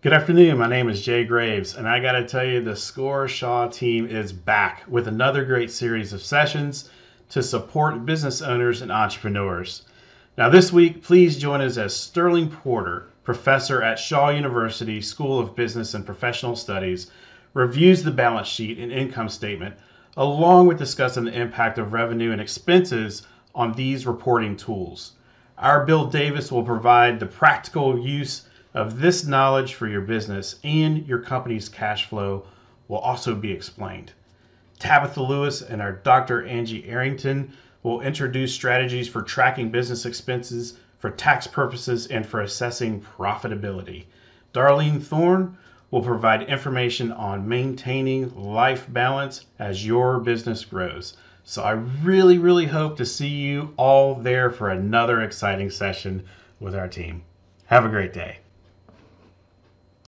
Good afternoon. My name is Jay Graves, and I got to tell you, the Raleigh-Shaw team is back with another great series of sessions to support business owners and entrepreneurs. Now, this week, please join us as Sterling Porter, professor at Shaw University School of Business and Professional Studies, reviews the balance sheet and income statement, along with discussing the impact of revenue and expenses on these reporting tools. Our Bill Davis will provide the practical use of this knowledge for your business, and your company's cash flow will also be explained. Tabitha Lewis and our Dr. Angie Arrington will introduce strategies for tracking business expenses for tax purposes and for assessing profitability. Darlene Thorne will provide information on maintaining life balance as your business grows. So I really hope to see you all there for another exciting session with our team. Have a great day.